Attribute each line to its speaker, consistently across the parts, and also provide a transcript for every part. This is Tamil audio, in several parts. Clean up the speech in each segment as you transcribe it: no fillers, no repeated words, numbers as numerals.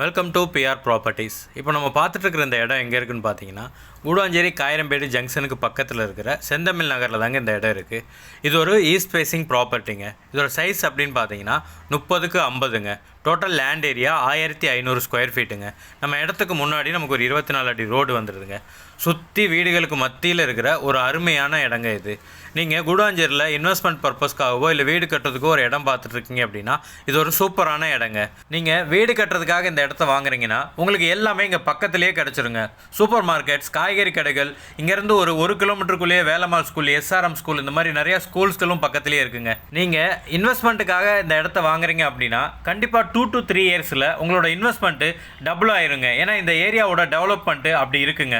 Speaker 1: Welcome to PR properties. இப்போ நம்ம பார்த்துட்டு இருக்கிற இந்த இடம் எங்கே இருக்குதுன்னு பார்த்தீங்கன்னா, கூடாஞ்சேரி காயிரம்பேடு ஜங்ஷனுக்கு பக்கத்தில் இருக்கிற செந்தமிழ் நகரில் தாங்க இந்த இடம் இருக்குது. இது ஒரு ஈஸ்ட் ஃபேஸிங் ப்ராப்பர்ட்டிங்க. இதோட சைஸ் அப்படின்னு பார்த்தீங்கன்னா 30க்கு 50ங்க. டோட்டல் லேண்ட் ஏரியா 1500 ஸ்கொயர் ஃபீட்டுங்க. நம்ம இடத்துக்கு முன்னாடி நமக்கு ஒரு 24 அடி ரோடு வந்துடுதுங்க. சுற்றி வீடுகளுக்கு மத்தியில் இருக்கிற ஒரு அருமையான இடங்க இது. நீங்கள் கூடாஞ்சேரியில் இன்வெஸ்ட்மெண்ட் பர்பஸ்க்காகவோ இல்லை வீடு கட்டுறதுக்கோ ஒரு இடம் பார்த்துட்ருக்கீங்க அப்படின்னா இது ஒரு சூப்பரான இடங்க. நீங்கள் வீடு கட்டுறதுக்காக இந்த இடத்த வாங்குறீங்கன்னா உங்களுக்கு எல்லாமே இங்கே பக்கத்துலேயே கிடச்சிருங்க. சூப்பர் மார்க்கெட்ஸ், காய்கறி கடைகள், இங்கேருந்து ஒரு கிலோமீட்டருக்குள்ளேயே வேலம்மாள் ஸ்கூல், SRM ஸ்கூல், இந்த மாதிரி நிறையா ஸ்கூல்ஸ்களும் பக்கத்துலேயே இருக்குங்க. நீங்கள் இன்வெஸ்ட்மெண்ட்டுக்காக இந்த இடத்த வாங்குறீங்க அப்படின்னா கண்டிப்பாக 2 to 3 இயர்ஸில் உங்களோட இன்வெஸ்ட்மெண்ட்டு டபுள் ஆயிருங்க. ஏன்னா இந்த ஏரியாவோட டெவலப்மெண்ட்டு அப்படி இருக்குங்க.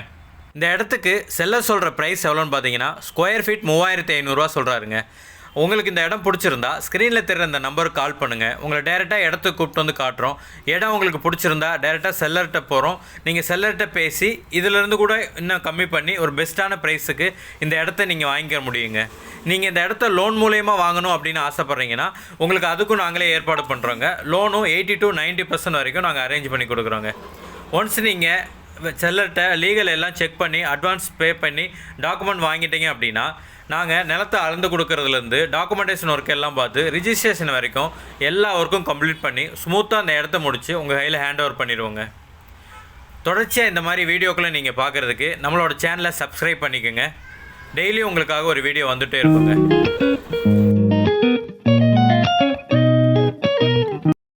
Speaker 1: இந்த இடத்துக்கு செல்லர் சொல்கிற ப்ரைஸ் எவ்வளோன்னு பார்த்தீங்கன்னா ஸ்கொயர் ஃபீட் 3500 சொல்கிறாருங்க. உங்களுக்கு இந்த இடம் பிடிச்சிருந்தா ஸ்க்ரீனில் தெரிகிற இந்த நம்பருக்கு கால் பண்ணுங்கள். உங்களை டேரெக்டாக இடத்துக்கு கூப்பிட்டு வந்து காட்டுறோம். இடம் உங்களுக்கு பிடிச்சிருந்தா டேரெக்டாக செல்லர்கிட்ட போகிறோம். நீங்கள் செல்லர்கிட்ட பேசி இதிலேருந்து கூட இன்னும் கம்மி பண்ணி ஒரு பெஸ்ட்டான ப்ரைஸுக்கு இந்த இடத்த நீங்கள் வாங்கிக்க முடியுங்க. நீங்கள் இந்த இடத்த லோன் மூலயமா வாங்கணும் அப்படின்னு ஆசைப்பட்றீங்கன்னா உங்களுக்கு அதுக்கும் நாங்களே ஏற்பாடு பண்ணுறோங்க. லோனும் 80 to 90% வரைக்கும் நாங்கள் அரேஞ்ச் பண்ணி கொடுக்குறோங்க. ஒன்ஸ் நீங்கள் செல்லர்கிட்ட லீகல் எல்லாம் செக் பண்ணி அட்வான்ஸ் பே பண்ணி டாக்குமெண்ட் வாங்கிட்டீங்க அப்படின்னா நாங்கள் நிலத்தை அளந்து கொடுக்குறதுலேருந்து டாக்குமெண்டேஷன் ஒர்க் எல்லாம் பார்த்து ரிஜிஸ்ட்ரேஷன் வரைக்கும் எல்லா ஒர்க்கும் கம்ப்ளீட் பண்ணி ஸ்மூத்தாக அந்த இடத்த முடித்து உங்கள் கையில் ஹேண்ட் ஓவர் பண்ணிடுவோங்க. தொடர்ச்சியாக இந்த மாதிரி வீடியோக்களை நீங்கள் பார்க்குறதுக்கு நம்மளோட சேனலை சப்ஸ்கிரைப் பண்ணிக்கோங்க. டெய்லியும் உங்களுக்காக ஒரு வீடியோ வந்துகிட்டே இருக்குங்க.